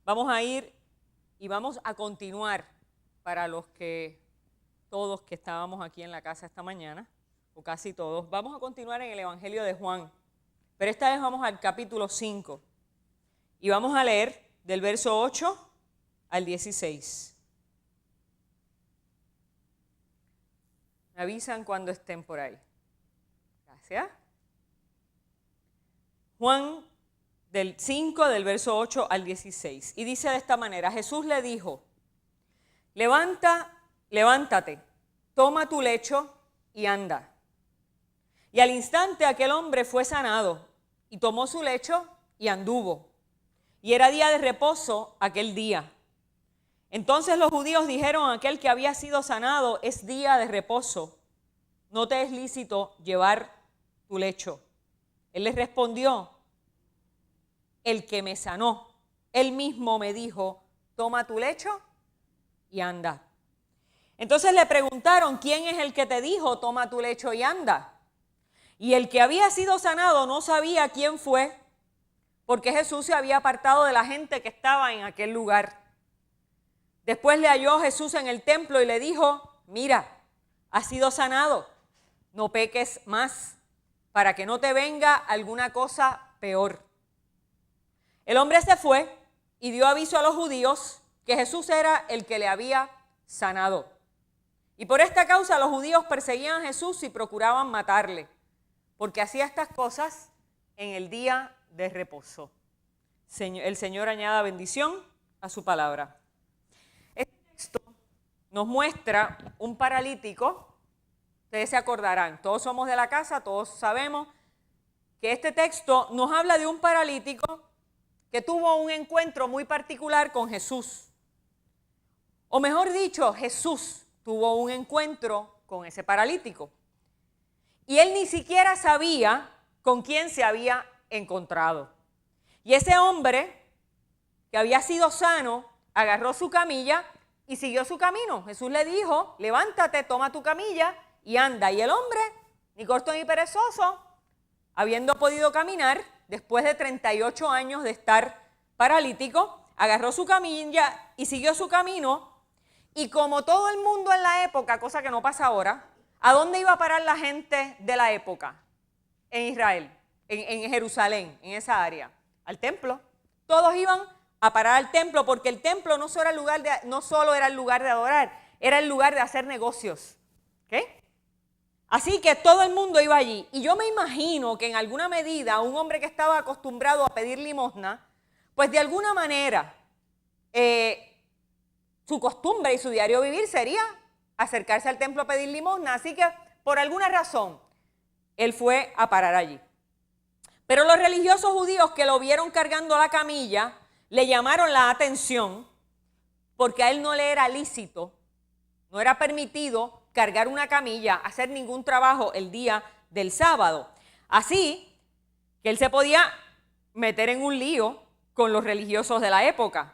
Vamos a ir y vamos a continuar para todos que estábamos aquí en la casa esta mañana, o casi todos, vamos a continuar en el Evangelio de Juan, pero esta vez vamos al capítulo 5 y vamos a leer del verso 8 al 16. Me avisan cuando estén por ahí. Gracias. Juan del 5, del verso 8 al 16. Y dice de esta manera: Jesús le dijo: levántate, toma tu lecho y anda. Y al instante aquel hombre fue sanado, y tomó su lecho y anduvo. Y era día de reposo aquel día. Entonces los judíos dijeron a aquel que había sido sanado: es día de reposo, no te es lícito llevar tu lecho. Él les respondió: el que me sanó, él mismo me dijo: toma tu lecho y anda. Entonces le preguntaron: ¿quién es el que te dijo toma tu lecho y anda? Y el que había sido sanado no sabía quién fue, porque Jesús se había apartado de la gente que estaba en aquel lugar. Después le halló Jesús en el templo y le dijo: mira, has sido sanado, no peques más, para que no te venga alguna cosa peor. El hombre se fue y dio aviso a los judíos que Jesús era el que le había sanado. Y por esta causa los judíos perseguían a Jesús y procuraban matarle, porque hacía estas cosas en el día de reposo. El Señor añada bendición a su palabra. Este texto nos muestra un paralítico. Ustedes se acordarán, todos somos de la casa, todos sabemos que este texto nos habla de un paralítico que tuvo un encuentro muy particular con Jesús. O mejor dicho, Jesús tuvo un encuentro con ese paralítico. Y él ni siquiera sabía con quién se había encontrado. Y ese hombre que había sido sano agarró su camilla y siguió su camino. Jesús le dijo: levántate, toma tu camilla y anda. Y el hombre, ni corto ni perezoso, habiendo podido caminar, después de 38 años de estar paralítico, agarró su camilla y siguió su camino. Y como todo el mundo en la época, cosa que no pasa ahora, ¿a dónde iba a parar la gente de la época en Israel, en Jerusalén, en esa área? Al templo. Todos iban a parar al templo, porque el templo no solo era el lugar de adorar, era el lugar de hacer negocios. ¿Ok? Así que todo el mundo iba allí. Y yo me imagino que en alguna medida un hombre que estaba acostumbrado a pedir limosna, pues de alguna manera su costumbre y su diario vivir sería acercarse al templo a pedir limosna. Así que por alguna razón él fue a parar allí. Pero los religiosos judíos que lo vieron cargando la camilla le llamaron la atención, porque a él no le era lícito, no era permitido cargar una camilla, hacer ningún trabajo el día del sábado. Así que él se podía meter en un lío con los religiosos de la época.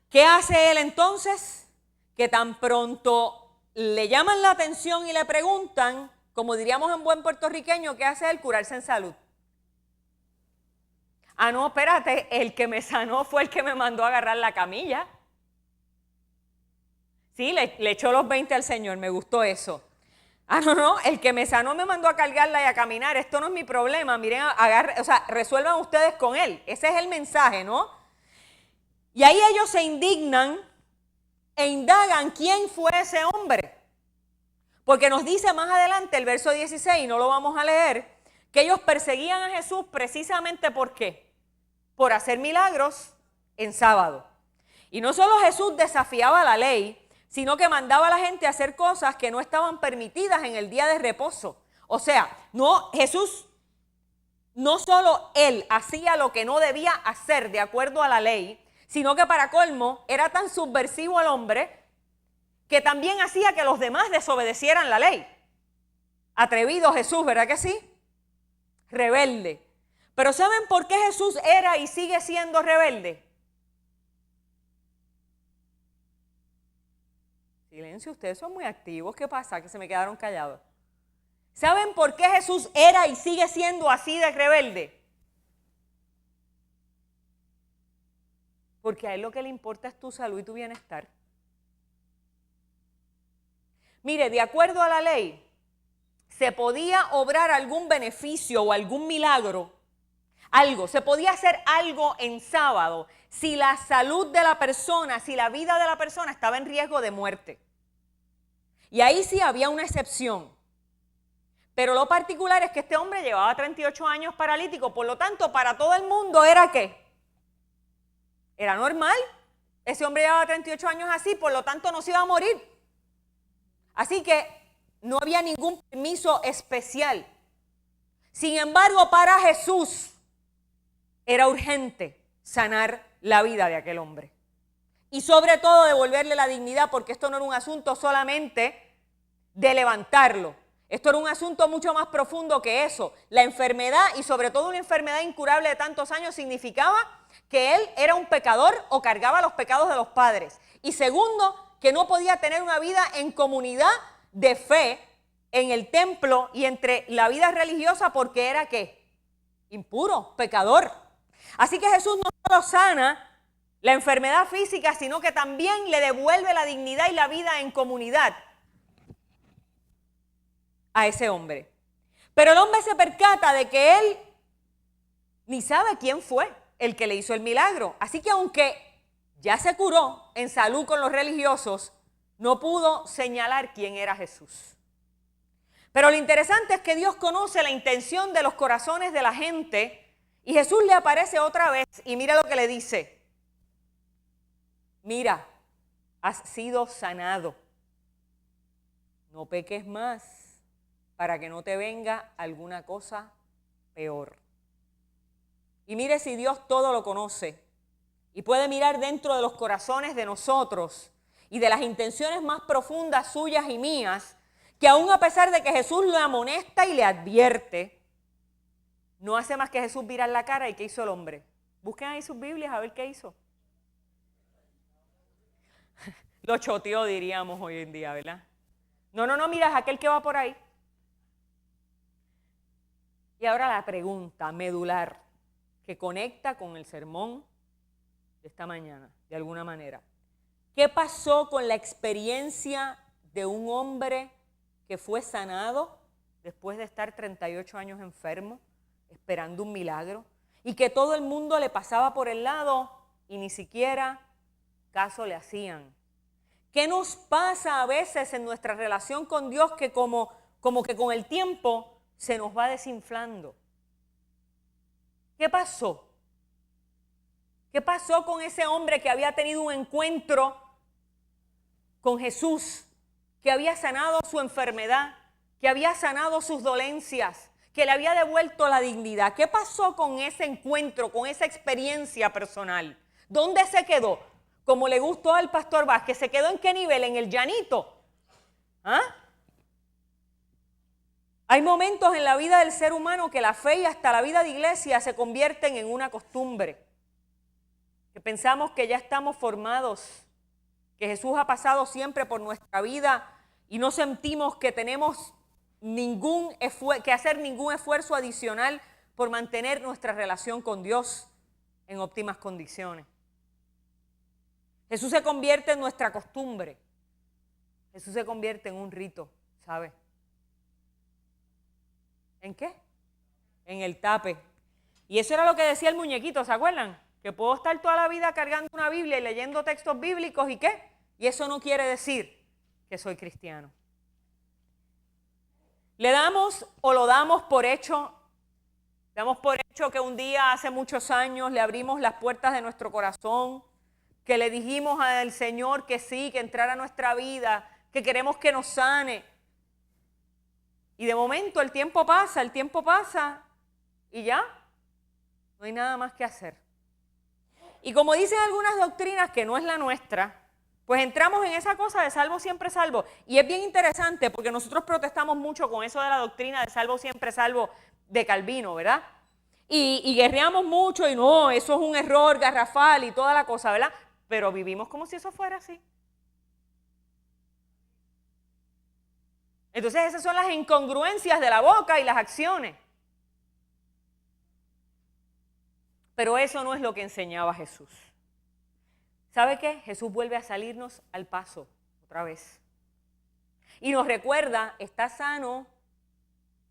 ¿Qué hace él entonces? Que tan pronto le llaman la atención y le preguntan, como diríamos en buen puertorriqueño, ¿qué hace él? Curarse en salud. Ah, no, espérate, el que me sanó fue el que me mandó a agarrar la camilla. Sí, le echó los 20 al Señor, me gustó eso. Ah, no, el que me sanó me mandó a cargarla y a caminar, esto no es mi problema, miren, resuelvan ustedes con él. Ese es el mensaje, ¿no? Y ahí ellos se indignan e indagan quién fue ese hombre. Porque nos dice más adelante el verso 16, no lo vamos a leer, que ellos perseguían a Jesús precisamente ¿por qué? Por hacer milagros en sábado. Y no solo Jesús desafiaba la ley, sino que mandaba a la gente a hacer cosas que no estaban permitidas en el día de reposo. O sea, Jesús no solo él hacía lo que no debía hacer de acuerdo a la ley, sino que para colmo era tan subversivo el hombre que también hacía que los demás desobedecieran la ley. Atrevido Jesús, ¿verdad que sí? Rebelde. Pero ¿saben por qué Jesús era y sigue siendo rebelde? Silencio, ustedes son muy activos. ¿Qué pasa? Que se me quedaron callados. ¿Saben por qué Jesús era y sigue siendo así de rebelde? porque a Él lo que le importa es tu salud y tu bienestar. Mire, de acuerdo a la ley, se podía obrar algún beneficio o algún milagro, se podía hacer algo en sábado si la salud de la persona, si la vida de la persona estaba en riesgo de muerte. Y ahí sí había una excepción. Pero lo particular es que este hombre llevaba 38 años paralítico, por lo tanto, para todo el mundo ¿era qué? Era normal. Ese hombre llevaba 38 años así, por lo tanto no se iba a morir. Así que no había ningún permiso especial. Sin embargo, para Jesús era urgente sanar la vida de aquel hombre. Y sobre todo devolverle la dignidad, porque esto no era un asunto solamente de levantarlo. Esto era un asunto mucho más profundo que eso. La enfermedad, y sobre todo una enfermedad incurable de tantos años, significaba que él era un pecador o cargaba los pecados de los padres. Y segundo, que no podía tener una vida en comunidad de fe en el templo y entre la vida religiosa, porque era ¿qué? Impuro, pecador. Así que Jesús no solo sana la enfermedad física, sino que también le devuelve la dignidad y la vida en comunidad a ese hombre. Pero el hombre se percata de que él ni sabe quién fue el que le hizo el milagro. Así que aunque ya se curó en salud con los religiosos, no pudo señalar quién era Jesús. Pero lo interesante es que Dios conoce la intención de los corazones de la gente y Jesús le aparece otra vez y mira lo que le dice. Mira, has sido sanado. No peques más para que no te venga alguna cosa peor. Y mire si Dios todo lo conoce y puede mirar dentro de los corazones de nosotros y de las intenciones más profundas suyas y mías, que aún a pesar de que Jesús le amonesta y le advierte, no hace más que Jesús virar la cara. ¿Y qué hizo el hombre? Busquen ahí sus Biblias a ver qué hizo. Lo choteó, diríamos hoy en día, ¿verdad? No, mira, es aquel que va por ahí. Y ahora la pregunta medular que conecta con el sermón de esta mañana, de alguna manera. ¿Qué pasó con la experiencia de un hombre que fue sanado después de estar 38 años enfermo, esperando un milagro, y que todo el mundo le pasaba por el lado y ni siquiera caso le hacían? ¿Qué nos pasa a veces en nuestra relación con Dios que como que con el tiempo se nos va desinflando? ¿Qué pasó? ¿Qué pasó con ese hombre que había tenido un encuentro con Jesús, que había sanado su enfermedad, que había sanado sus dolencias, que le había devuelto la dignidad? ¿Qué pasó con ese encuentro, con esa experiencia personal? ¿Dónde se quedó? Como le gustó al pastor Vázquez, ¿se quedó en qué nivel? ¿En el llanito? ¿Ah? Hay momentos en la vida del ser humano que la fe y hasta la vida de iglesia se convierten en una costumbre, que pensamos que ya estamos formados, que Jesús ha pasado siempre por nuestra vida y no sentimos que tenemos que hacer ningún esfuerzo adicional por mantener nuestra relación con Dios en óptimas condiciones. Jesús se convierte en nuestra costumbre. Jesús se convierte en un rito, ¿sabe? ¿En qué? En el tape. Y eso era lo que decía el muñequito, ¿se acuerdan? Que puedo estar toda la vida cargando una Biblia y leyendo textos bíblicos, ¿y qué? Y eso no quiere decir que soy cristiano. Le damos o lo damos por hecho. Damos por hecho que un día hace muchos años le abrimos las puertas de nuestro corazón, que le dijimos al Señor que sí, que entrara a nuestra vida, que queremos que nos sane. Y de momento el tiempo pasa y ya no hay nada más que hacer. Y como dicen algunas doctrinas que no es la nuestra, pues entramos en esa cosa de salvo siempre salvo. Y es bien interesante porque nosotros protestamos mucho con eso de la doctrina de salvo siempre salvo de Calvino, ¿verdad? Y guerreamos mucho y no, eso es un error garrafal y toda la cosa, ¿verdad? Pero vivimos como si eso fuera así. Entonces esas son las incongruencias de la boca y las acciones. Pero eso no es lo que enseñaba Jesús. ¿Sabe qué? Jesús vuelve a salirnos al paso otra vez. Y nos recuerda, estás sano,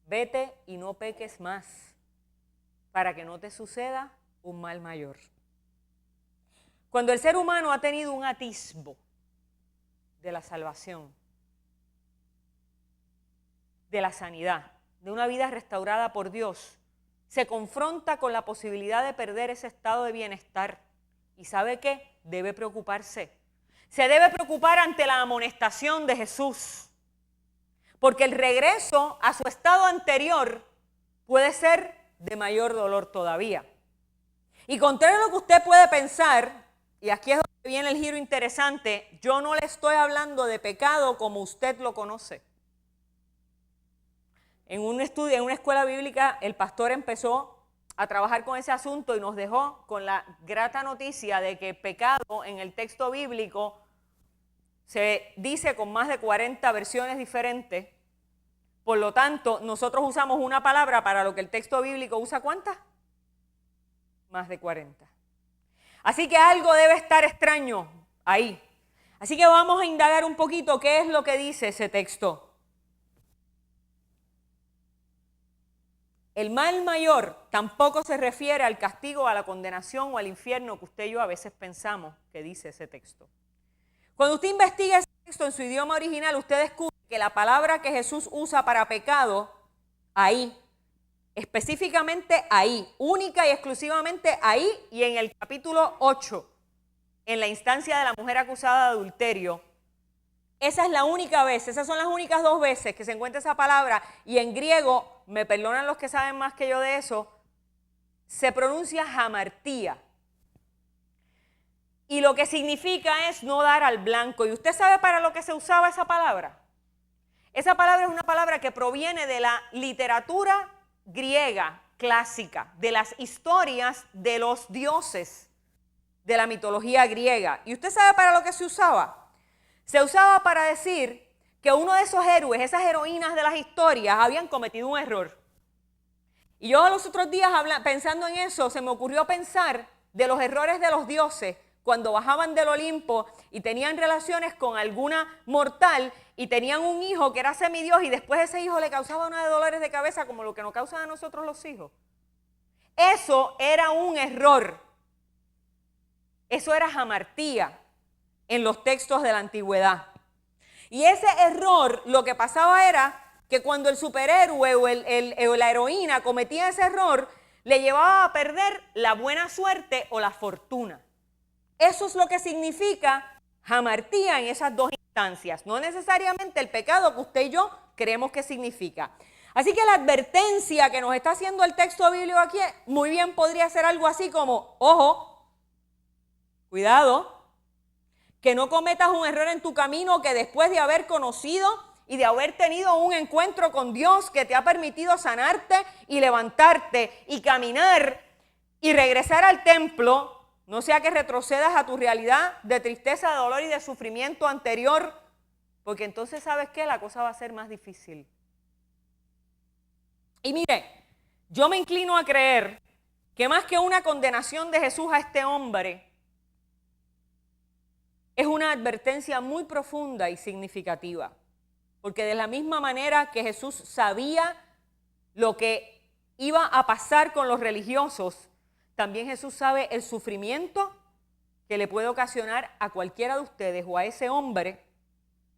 vete y no peques más, para que no te suceda un mal mayor. Cuando el ser humano ha tenido un atisbo de la salvación, de la sanidad, de una vida restaurada por Dios, se confronta con la posibilidad de perder ese estado de bienestar. ¿Y sabe qué? Debe preocuparse. Se debe preocupar ante la amonestación de Jesús, porque el regreso a su estado anterior puede ser de mayor dolor todavía. Y contrario a lo que usted puede pensar, y aquí es donde viene el giro interesante, yo no le estoy hablando de pecado como usted lo conoce. En un estudio, en una escuela bíblica, el pastor empezó a trabajar con ese asunto y nos dejó con la grata noticia de que pecado en el texto bíblico se dice con más de 40 versiones diferentes. Por lo tanto, nosotros usamos una palabra para lo que el texto bíblico usa, ¿cuántas? Más de 40. Así que algo debe estar extraño ahí. Así que vamos a indagar un poquito qué es lo que dice ese texto. El mal mayor tampoco se refiere al castigo, a la condenación o al infierno que usted y yo a veces pensamos que dice ese texto. Cuando usted investiga ese texto en su idioma original, usted descubre que la palabra que Jesús usa para pecado, ahí, específicamente ahí, única y exclusivamente ahí y en el capítulo 8, en la instancia de la mujer acusada de adulterio, esa es la única vez, esas son las únicas 2 veces que se encuentra esa palabra y en griego, me perdonan los que saben más que yo de eso, se pronuncia hamartía. Y lo que significa es no dar al blanco. ¿Y usted sabe para lo que se usaba esa palabra? Esa palabra es una palabra que proviene de la literatura griega clásica, de las historias de los dioses de la mitología griega. ¿Y usted sabe para lo que se usaba? Se usaba para decir que uno de esos héroes, esas heroínas de las historias, habían cometido un error. Y yo los otros días pensando en eso, se me ocurrió pensar de los errores de los dioses cuando bajaban del Olimpo y tenían relaciones con alguna mortal y tenían un hijo que era semidios y después ese hijo le causaba unos dolores de cabeza como lo que nos causan a nosotros los hijos. Eso era un error. Eso era hamartía en los textos de la antigüedad. Y ese error, lo que pasaba era que cuando el superhéroe o la heroína cometía ese error, le llevaba a perder la buena suerte o la fortuna. Eso es lo que significa hamartía en esas 2 instancias, no necesariamente el pecado que usted y yo creemos que significa. Así que la advertencia que nos está haciendo el texto bíblico aquí muy bien podría ser algo así como, ojo, cuidado, que no cometas un error en tu camino que después de haber conocido y de haber tenido un encuentro con Dios que te ha permitido sanarte y levantarte y caminar y regresar al templo, no sea que retrocedas a tu realidad de tristeza, de dolor y de sufrimiento anterior, porque entonces ¿sabes qué? La cosa va a ser más difícil. Y mire, yo me inclino a creer que más que una condenación de Jesús a este hombre, es una advertencia muy profunda y significativa, porque de la misma manera que Jesús sabía lo que iba a pasar con los religiosos, también Jesús sabe el sufrimiento que le puede ocasionar a cualquiera de ustedes o a ese hombre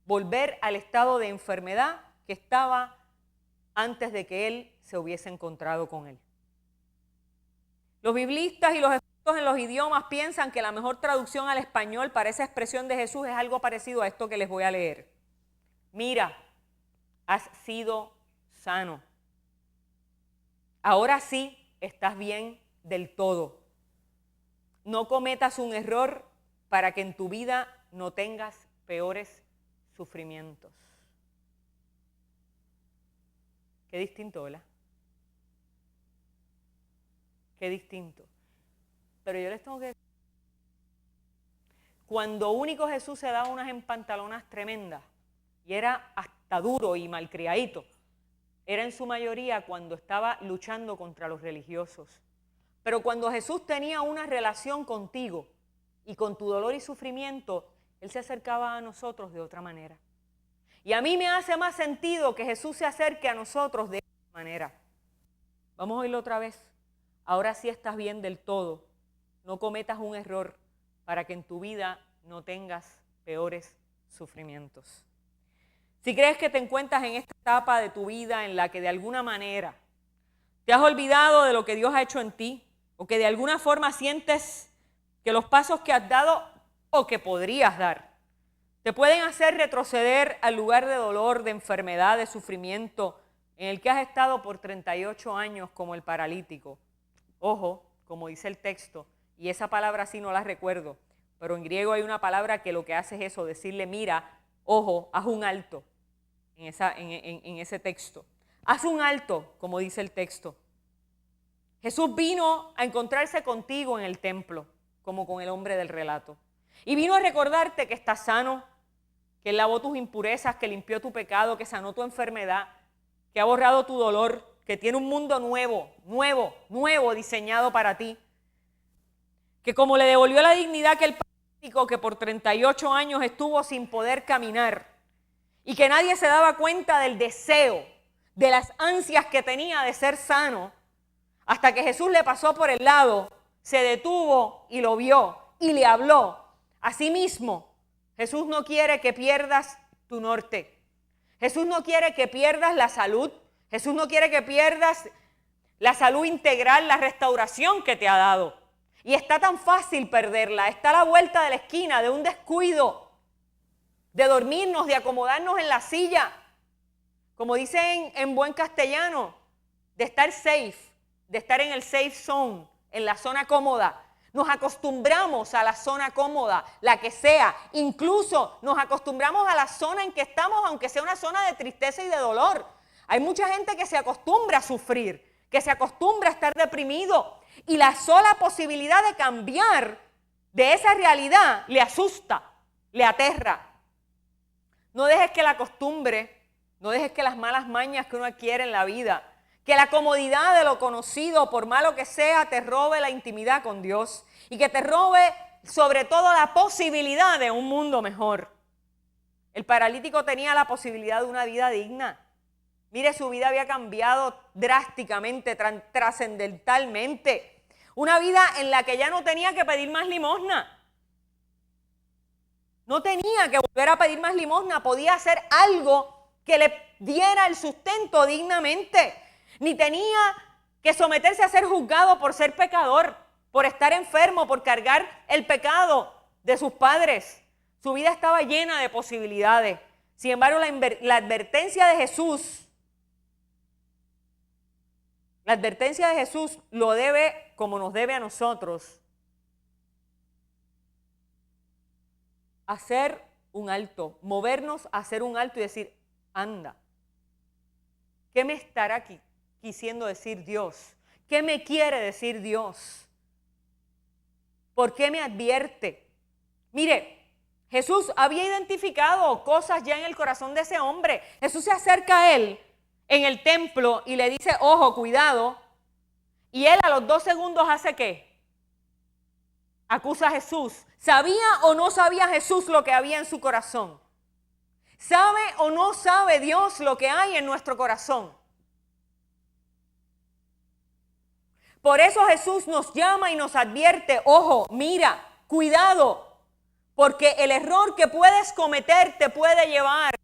volver al estado de enfermedad que estaba antes de que él se hubiese encontrado con él. Los biblistas y los expertos en los idiomas piensan que la mejor traducción al español para esa expresión de Jesús es algo parecido a esto que les voy a leer. Mira, has sido sano. Ahora sí estás bien del todo. No cometas un error para que en tu vida no tengas peores sufrimientos. Qué distinto, ¿verdad? Qué distinto. Pero yo les tengo que decir, cuando único Jesús se daba unas empantalonas tremendas y era hasta duro y malcriadito, era en su mayoría cuando estaba luchando contra los religiosos. Pero cuando Jesús tenía una relación contigo, y con tu dolor y sufrimiento, Él se acercaba a nosotros de otra manera. Y a mí me hace más sentido que Jesús se acerque a nosotros de esta manera. Vamos a oírlo otra vez. Ahora sí estás bien del todo. No cometas un error para que en tu vida no tengas peores sufrimientos. Si crees que te encuentras en esta etapa de tu vida en la que de alguna manera te has olvidado de lo que Dios ha hecho en ti, o que de alguna forma sientes que los pasos que has dado o que podrías dar te pueden hacer retroceder al lugar de dolor, de enfermedad, de sufrimiento en el que has estado por 38 años como el paralítico. Ojo, como dice el texto, y esa palabra sí no la recuerdo, pero en griego hay una palabra que lo que hace es eso, decirle, mira, ojo, haz un alto en ese texto. Haz un alto, como dice el texto. Jesús vino a encontrarse contigo en el templo, como con el hombre del relato. Y vino a recordarte que estás sano, que Él lavó tus impurezas, que limpió tu pecado, que sanó tu enfermedad, que ha borrado tu dolor, que tiene un mundo nuevo diseñado para ti. Que como le devolvió la dignidad que el paralítico que por 38 años estuvo sin poder caminar y que nadie se daba cuenta del deseo, de las ansias que tenía de ser sano, hasta que Jesús le pasó por el lado, se detuvo y lo vio y le habló. Asimismo, Jesús no quiere que pierdas tu norte. Jesús no quiere que pierdas la salud. Jesús no quiere que pierdas la salud integral, la restauración que te ha dado. Y está tan fácil perderla, está a la vuelta de la esquina de un descuido, de dormirnos, de acomodarnos en la silla, como dicen en buen castellano, de estar safe, de estar en el safe zone, en la zona cómoda. Nos acostumbramos a la zona cómoda, la que sea, incluso nos acostumbramos a la zona en que estamos, aunque sea una zona de tristeza y de dolor. Hay mucha gente que se acostumbra a sufrir, que se acostumbra a estar deprimido, y la sola posibilidad de cambiar de esa realidad le asusta, le aterra. No dejes que la costumbre, no dejes que las malas mañas que uno adquiere en la vida, que la comodidad de lo conocido, por malo que sea, te robe la intimidad con Dios y que te robe sobre todo la posibilidad de un mundo mejor. El paralítico tenía la posibilidad de una vida digna. Mire, su vida había cambiado drásticamente, trascendentalmente. Una vida en la que ya no tenía que pedir más limosna. No tenía que volver a pedir más limosna, podía hacer algo que le diera el sustento dignamente. Ni tenía que someterse a ser juzgado por ser pecador, por estar enfermo, por cargar el pecado de sus padres. Su vida estaba llena de posibilidades. Sin embargo, la advertencia de Jesús lo debe, como nos debe a nosotros, hacer un alto, movernos a hacer un alto y decir, anda, ¿qué me estará quisiendo decir Dios? ¿Qué me quiere decir Dios? ¿Por qué me advierte? Mire, Jesús había identificado cosas ya en el corazón de ese hombre. Jesús se acerca a él en el templo y le dice, ojo, cuidado. Y él a los 2 segundos hace ¿qué? Acusa a Jesús. ¿Sabía o no sabía Jesús lo que había en su corazón? ¿Sabe o no sabe Dios lo que hay en nuestro corazón? Por eso Jesús nos llama y nos advierte, ojo, mira, cuidado, porque el error que puedes cometer te puede llevar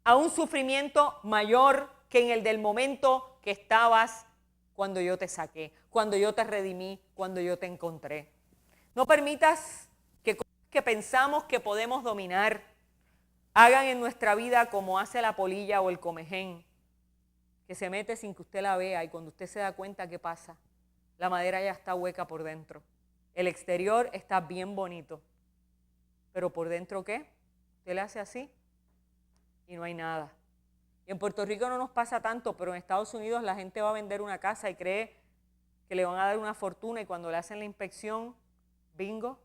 a un sufrimiento mayor que en el del momento que estabas cuando yo te saqué, cuando yo te redimí, cuando yo te encontré. No permitas que cosas que pensamos que podemos dominar hagan en nuestra vida como hace la polilla o el comején, que se mete sin que usted la vea y cuando usted se da cuenta, ¿qué pasa? La madera ya está hueca por dentro. El exterior está bien bonito, pero por dentro, ¿qué? Usted le hace así y no hay nada. Y en Puerto Rico no nos pasa tanto, pero en Estados Unidos la gente va a vender una casa y cree que le van a dar una fortuna y cuando le hacen la inspección, bingo.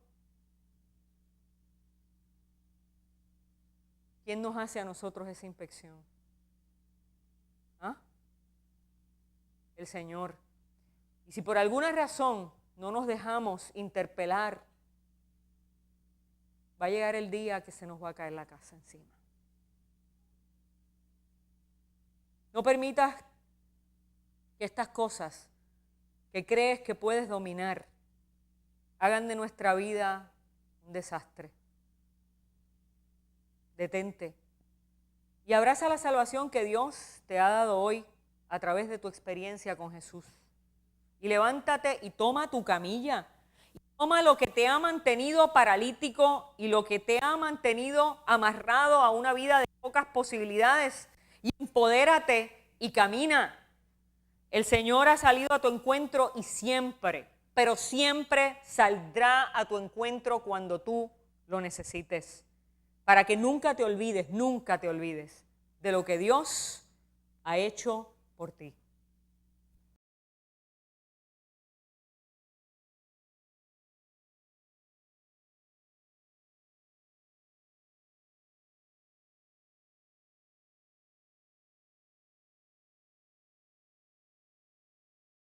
¿Quién nos hace a nosotros esa inspección? ¿Ah? El Señor. Y si por alguna razón no nos dejamos interpelar va a llegar el día que se nos va a caer la casa encima. No permitas que estas cosas que crees que puedes dominar hagan de nuestra vida un desastre. Detente y abraza la salvación que Dios te ha dado hoy a través de tu experiencia con Jesús. Y levántate y toma tu camilla. Y toma lo que te ha mantenido paralítico y lo que te ha mantenido amarrado a una vida de pocas posibilidades. Y empodérate y camina. El Señor ha salido a tu encuentro y siempre, pero siempre saldrá a tu encuentro cuando tú lo necesites. Para que nunca te olvides de lo que Dios ha hecho por ti.